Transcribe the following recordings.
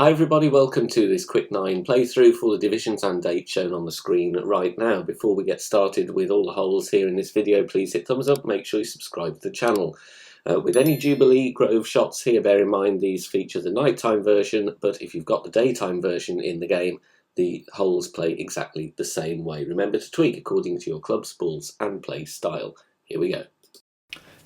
Hi everybody, welcome to this quick 9 playthrough for the divisions and dates shown on the screen right now. Before we get started with all the holes here in this video, please hit thumbs up, make sure you subscribe to the channel. With any Jubilee Grove shots here, bear in mind these feature the nighttime version, but if you've got the daytime version in the game, the holes play exactly the same way. Remember to tweak according to your club's balls and play style. Here we go.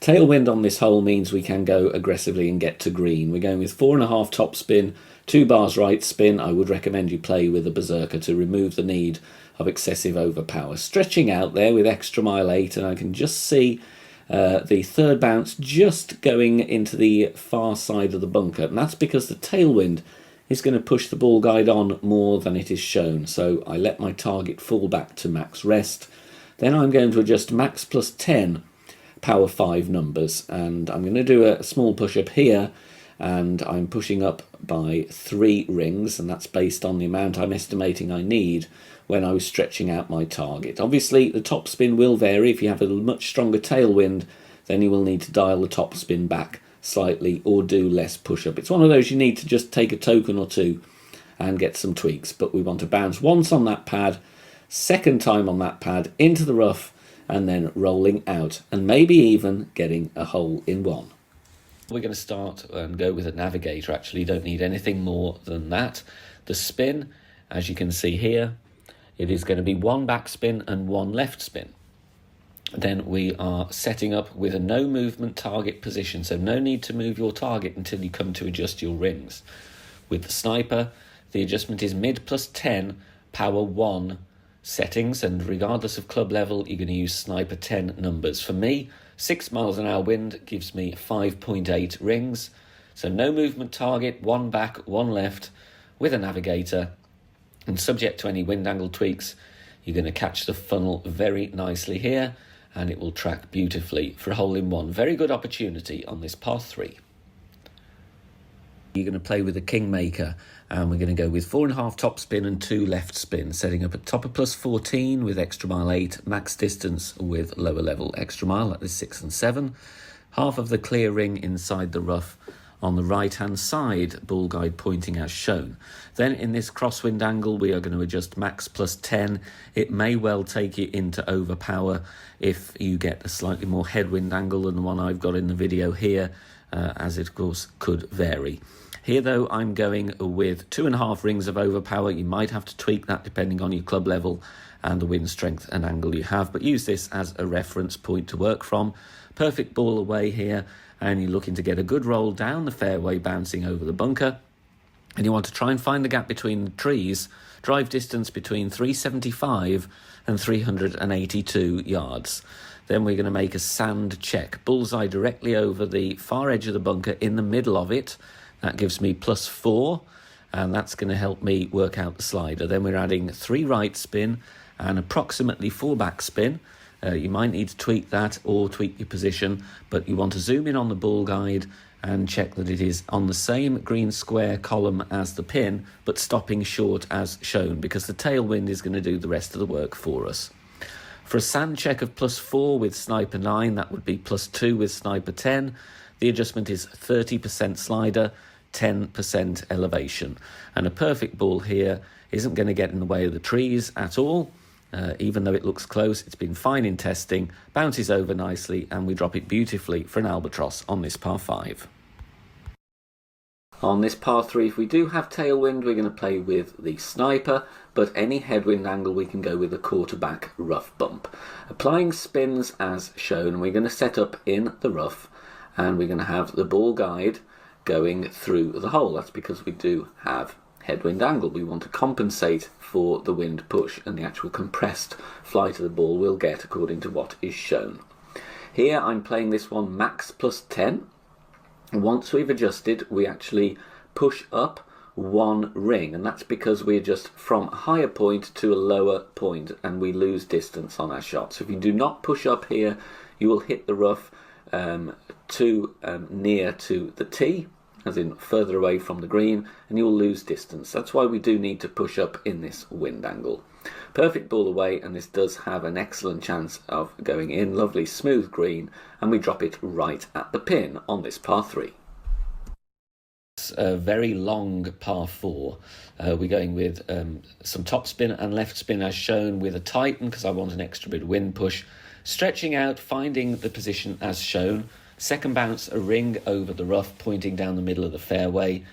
Tailwind on this hole means we can go aggressively and get to green. We're going with 4.5 top spin, 2 bars right spin. I would recommend you play with a berserker to remove the need of excessive overpower. Stretching out there with extra mile 8, and I can just see the third bounce just going into the far side of the bunker, and that's because the tailwind is going to push the ball guide on more than it is shown. So I let my target fall back to max rest. Then I'm going to adjust max plus 10 power 5 numbers, and I'm going to do a small push up here, and I'm pushing up by 3 rings, and that's based on the amount I'm estimating I need when I was stretching out my target. Obviously the top spin will vary. If you have a much stronger tailwind, then you will need to dial the top spin back slightly or do less push up. It's one of those you need to just take a token or two and get some tweaks, but we want to bounce once on that pad, second time on that pad into the rough, and then rolling out, and maybe even getting a hole in one. We're going to start and go with a navigator. Actually, you don't need anything more than that. The spin, as you can see here, it is going to be 1 back spin and 1 left spin. Then we are setting up with a no movement target position, so no need to move your target until you come to adjust your rings. With the sniper, the adjustment is mid plus 10, power 1 settings, and regardless of club level, you're going to use sniper 10 numbers. For me, 6 miles an hour wind gives me 5.8 rings. So no movement target, 1 back, 1 left with a navigator. And subject to any wind angle tweaks, you're going to catch the funnel very nicely here, and it will track beautifully for a hole in one. Very good opportunity on this par 3. You're going to play with a Kingmaker, and we're going to go with 4.5 top spin and 2 left spin, setting up a top of plus 14 with extra mile 8, max distance with lower level extra mile at the 6 and 7, half of the clear ring inside the rough on the right hand side, ball guide pointing as shown. Then in this crosswind angle we are going to adjust max plus 10. It may well take you into overpower if you get a slightly more headwind angle than the one I've got in the video here, as it of course could vary. Here though, I'm going with 2.5 rings of overpower. You might have to tweak that depending on your club level and the wind strength and angle you have, but use this as a reference point to work from. Perfect ball away here, and you're looking to get a good roll down the fairway, bouncing over the bunker, and you want to try and find the gap between the trees. Drive distance between 375 and 382 yards. Then we're going to make a sand check. Bullseye directly over the far edge of the bunker in the middle of it. That gives me plus 4, and that's going to help me work out the slider. Then we're adding 3 right spin and approximately 4 back spin. You might need to tweak that or tweak your position, but you want to zoom in on the ball guide and check that it is on the same green square column as the pin, but stopping short as shown, because the tailwind is going to do the rest of the work for us. For a sand check of plus 4 with sniper 9, that would be plus 2 with sniper 10. The adjustment is 30% slider, 10% elevation. And a perfect ball here isn't going to get in the way of the trees at all. Even though it looks close, it's been fine in testing, bounces over nicely, and we drop it beautifully for an albatross on this par 5. On this par 3, if we do have tailwind, we're going to play with the sniper, but any headwind angle we can go with a quarterback rough bump. Applying spins as shown, we're going to set up in the rough, and we're going to have the ball guide going through the hole. That's because we do have headwind angle. We want to compensate for the wind push, and the actual compressed flight of the ball will get according to what is shown. Here I'm playing this one max plus 10. Once we've adjusted, we actually push up 1 ring, and that's because we adjust from a higher point to a lower point and we lose distance on our shot. So if you do not push up here, you will hit the rough too near to the tee, as in further away from the green, and you will lose distance. That's why we do need to push up in this wind angle. Perfect ball away, and this does have an excellent chance of going in. Lovely smooth green, and we drop it right at the pin on this par 3. A very long par 4. We're going with some top spin and left spin as shown with a tighten because I want an extra bit of wind push. Stretching out, finding the position as shown. Second bounce, a ring over the rough, pointing down the middle of the fairway.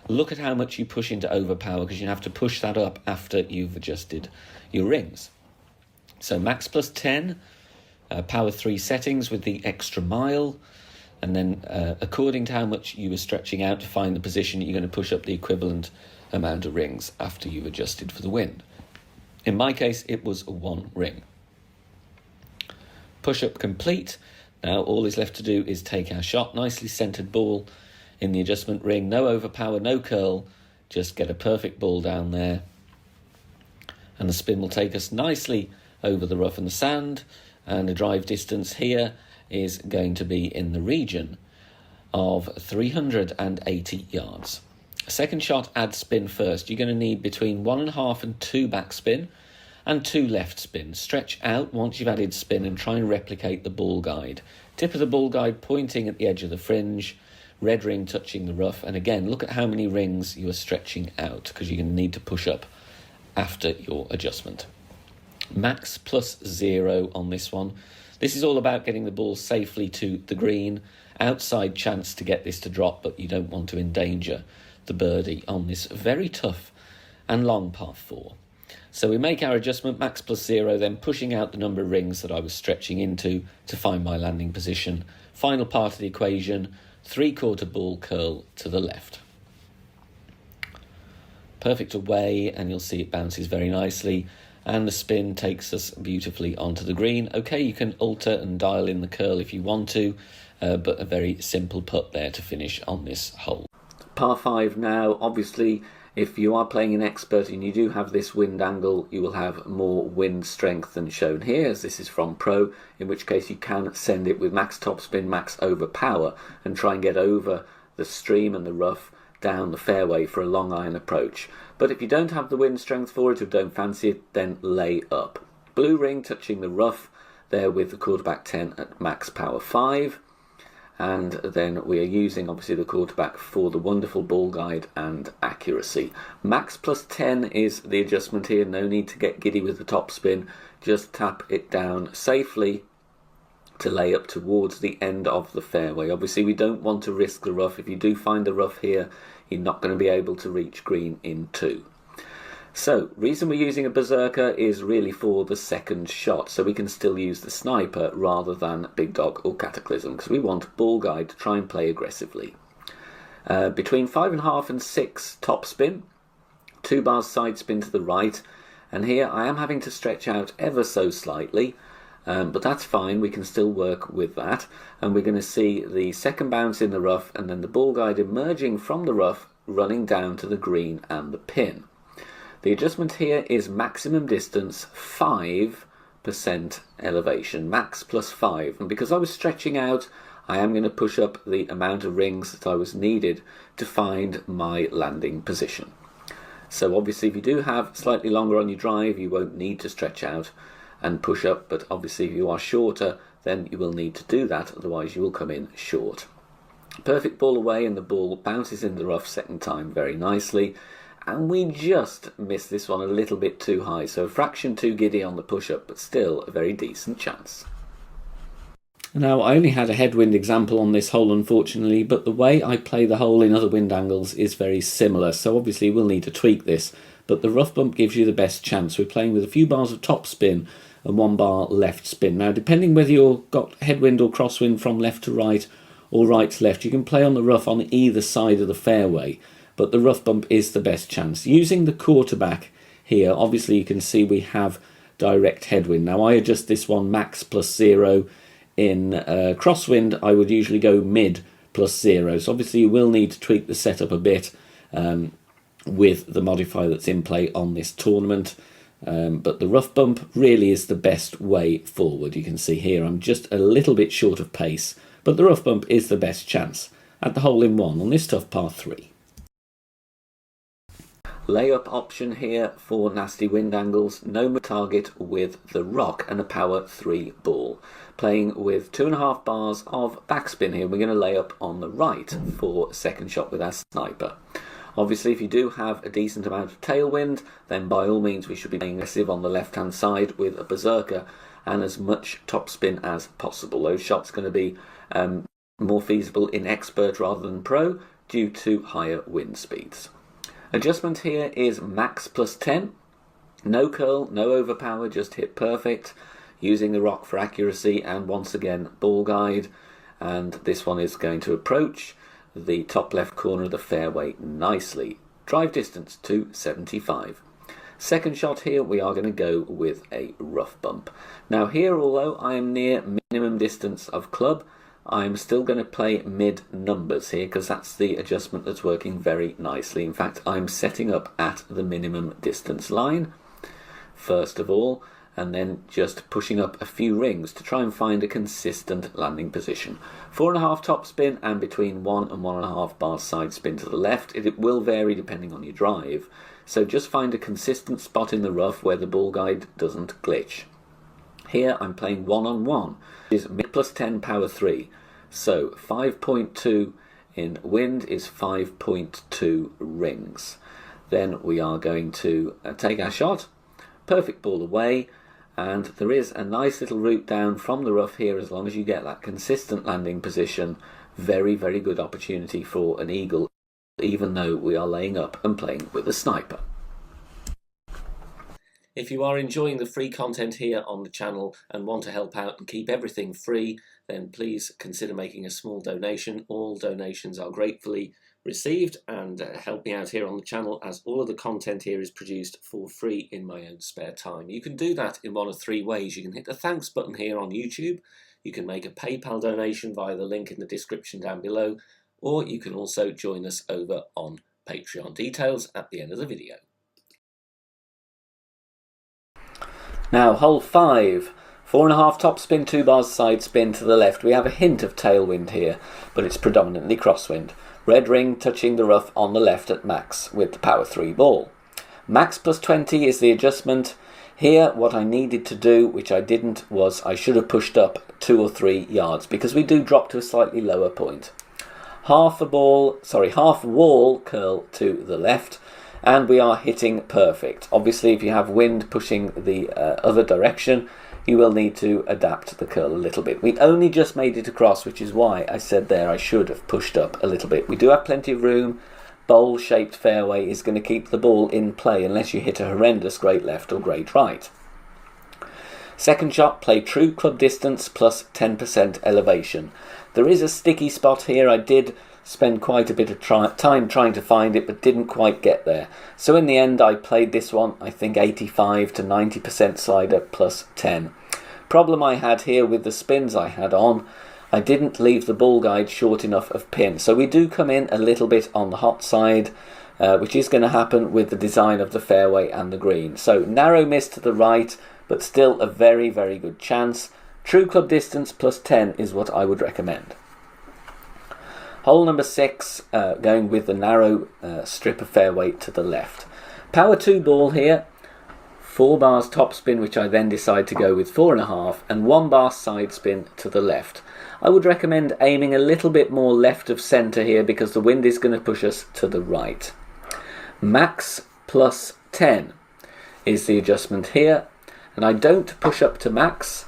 Look at how much you push into overpower because you have to push that up after you've adjusted your rings. So max plus 10, power 3 settings with the extra mile. And then according to how much you were stretching out to find the position, you're going to push up the equivalent amount of rings after you've adjusted for the wind. In my case, it was 1 ring. Push up complete. Now all is left to do is take our shot. Nicely centered ball in the adjustment ring. No overpower, no curl. Just get a perfect ball down there. And the spin will take us nicely over the rough and the sand. And the drive distance here is going to be in the region of 380 yards. Second shot, add spin first. You're going to need between 1.5 and 2 backspin and 2 left spin. Stretch out once you've added spin and try and replicate the ball guide. Tip of the ball guide pointing at the edge of the fringe, red ring touching the rough, and again look at how many rings you are stretching out because you're going to need to push up after your adjustment. Max plus 0 on this one. This is all about getting the ball safely to the green. Outside chance to get this to drop, but you don't want to endanger the birdie on this very tough and long par 4. So we make our adjustment, max plus 0, then pushing out the number of rings that I was stretching into to find my landing position. Final part of the equation, 3/4 ball curl to the left. Perfect away, and you'll see it bounces very nicely. And the spin takes us beautifully onto the green. Okay, you can alter and dial in the curl if you want to, but a very simple putt there to finish on this hole. Par 5 now. Obviously, if you are playing an expert and you do have this wind angle, you will have more wind strength than shown here, as this is from Pro, in which case you can send it with max topspin, max overpower, and try and get over the stream and the rough down the fairway for a long iron approach. But if you don't have the wind strength for it or don't fancy it, then lay up. Blue ring touching the rough there with the quarterback 10 at max power 5. And then we are using obviously the quarterback for the wonderful ball guide and accuracy. Max plus 10 is the adjustment here. No need to get giddy with the top spin. Just tap it down safely to lay up towards the end of the fairway. Obviously we don't want to risk the rough. If you do find the rough here, you're not going to be able to reach green in 2. So, reason we're using a berserker is really for the second shot, so we can still use the sniper rather than big dog or cataclysm, because we want ball guide to try and play aggressively. Between 5.5 and 6 top spin, 2 bars side spin to the right, and here I am having to stretch out ever so slightly, but that's fine, we can still work with that. And we're going to see the second bounce in the rough and then the ball guide emerging from the rough, running down to the green and the pin. The adjustment here is maximum distance 5% elevation, max plus 5. And because I was stretching out, I am going to push up the amount of rings that I was needed to find my landing position. So obviously if you do have slightly longer on your drive, you won't need to stretch out and push up, but obviously if you are shorter, then you will need to do that, otherwise you will come in short. Perfect ball away, and the ball bounces in the rough second time very nicely, and we just missed this one a little bit too high, so a fraction too giddy on the push-up, but still a very decent chance. Now, I only had a headwind example on this hole, unfortunately, but the way I play the hole in other wind angles is very similar, so obviously we'll need to tweak this, but the rough bump gives you the best chance. We're playing with a few bars of top spin and 1 bar left spin. Now, depending whether you've got headwind or crosswind from left to right or right to left, you can play on the rough on either side of the fairway, but the rough bump is the best chance. Using the quarterback here, obviously you can see we have direct headwind. Now, I adjust this one max plus 0. In crosswind, I would usually go mid plus 0. So obviously you will need to tweak the setup a bit with the modifier that's in play on this tournament. But the rough bump really is the best way forward. You can see here I'm just a little bit short of pace, but the rough bump is the best chance at the hole in 1 on this tough par 3. Layup option here for nasty wind angles, no target with the rock and a power 3 ball. playing with 2.5 bars of backspin here. We're going to lay up on the right for second shot with our sniper. Obviously, if you do have a decent amount of tailwind, then by all means we should be playing aggressive on the left-hand side with a berserker and as much topspin as possible. Those shots are going to be more feasible in expert rather than pro due to higher wind speeds. Adjustment here is max plus 10. No curl, no overpower, just hit perfect. Using the rock for accuracy and once again ball guide. And this one is going to approach the top left corner of the fairway nicely. Drive distance to 75. Second shot here, we are going to go with a rough bump. Now here, although I am near minimum distance of club, I'm still going to play mid numbers here because that's the adjustment that's working very nicely. In fact, I'm setting up at the minimum distance line first of all, and then just pushing up a few rings to try and find a consistent landing position. 4.5 top spin and between 1 and 1.5 bars side spin to the left. It will vary depending on your drive, so just find a consistent spot in the rough where the ball guide doesn't glitch. Here I'm playing 1-on-1, is mid plus 10 power 3, so 5.2 in wind is 5.2 rings. Then we are going to take our shot, perfect ball away, and there is a nice little route down from the rough here as long as you get that consistent landing position. Very, very good opportunity for an eagle, even though we are laying up and playing with a sniper. If you are enjoying the free content here on the channel and want to help out and keep everything free, then please consider making a small donation. All donations are gratefully received and help me out here on the channel, as all of the content here is produced for free in my own spare time. You can do that in one of 3 ways. You can hit the thanks button here on YouTube, you can make a PayPal donation via the link in the description down below, or you can also join us over on Patreon. Details at the end of the video. Now hole 5, 4.5 top spin, 2 bars side spin to the left. We have a hint of tailwind here, but it's predominantly crosswind. Red ring touching the rough on the left at max with the power 3 ball. Max plus 20 is the adjustment. Here what I needed to do, which I didn't, was I should have pushed up 2 or 3 yards because we do drop to a slightly lower point. Half wall curl to the left, and we are hitting perfect. Obviously if you have wind pushing the other direction, you will need to adapt the curl a little bit. We only just made it across, which is why I said there I should have pushed up a little bit. We do have plenty of room. Bowl-shaped fairway is going to keep the ball in play unless you hit a horrendous great left or great right. Second shot, play true club distance plus 10% elevation. There is a sticky spot here. I did spend quite a bit of time trying to find it, but didn't quite get there. So in the end I played this one, I think 85 to 90% slider plus 10. Problem I had here with the spins I had on, I didn't leave the ball guide short enough of pin. So we do come in a little bit on the hot side, which is going to happen with the design of the fairway and the green. So narrow miss to the right, but still a very, very good chance. True club distance plus 10 is what I would recommend. Hole number 6, going with the narrow strip of fairway to the left. Power 2 ball here, 4 bars top spin, which I then decide to go with 4.5, and 1 bar side spin to the left. I would recommend aiming a little bit more left of centre here because the wind is going to push us to the right. Max plus 10 is the adjustment here, and I don't push up to max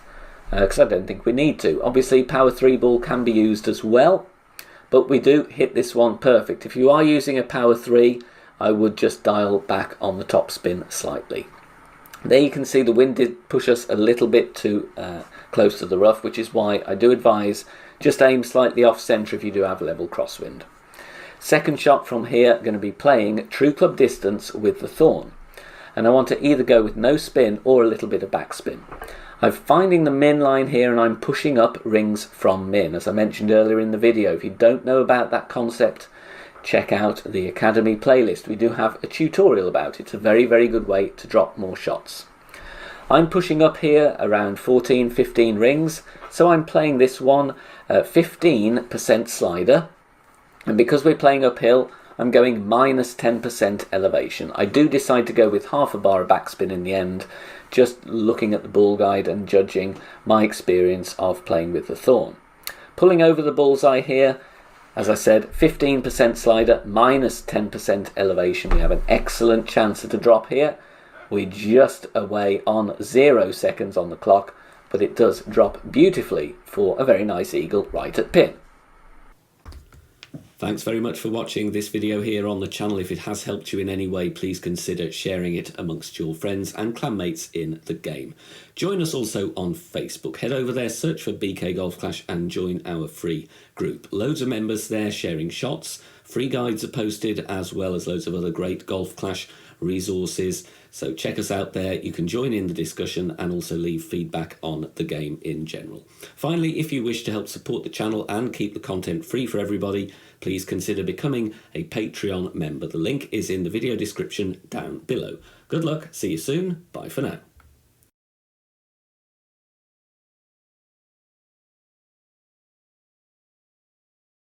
because I don't think we need to. Obviously power 3 ball can be used as well, but we do hit this one perfect. If you are using a power 3, I would just dial back on the top spin slightly. There you can see the wind did push us a little bit too close to the rough, which is why I do advise just aim slightly off centre if you do have level crosswind. Second shot from here, going to be playing true club distance with the thorn. And I want to either go with no spin or a little bit of backspin. I'm finding the min line here and I'm pushing up rings from min. As I mentioned earlier in the video, if you don't know about that concept, check out the Academy playlist. We do have a tutorial about it. It's a very, very good way to drop more shots. I'm pushing up here around 14-15 rings, so I'm playing this one 15% slider, and because we're playing uphill, I'm going minus 10% elevation. I do decide to go with half a bar of backspin in the end just looking at the ball guide and judging my experience of playing with the Thorn. Pulling over the bullseye here, as I said, 15% slider, minus 10% elevation. We have an excellent chance at a drop here. We're just away on 0 seconds on the clock, but it does drop beautifully for a very nice eagle right at pin. Thanks very much for watching this video here on the channel. If it has helped you in any way, please consider sharing it amongst your friends and clanmates in the game. Join us also on Facebook. Head over there, search for BK Golf Clash and join our free group. Loads of members there sharing shots. Free guides are posted, as well as loads of other great Golf Clash resources. So check us out there. You can join in the discussion and also leave feedback on the game in general. Finally, if you wish to help support the channel and keep the content free for everybody, please consider becoming a Patreon member. The link is in the video description down below. Good luck, see you soon, bye for now.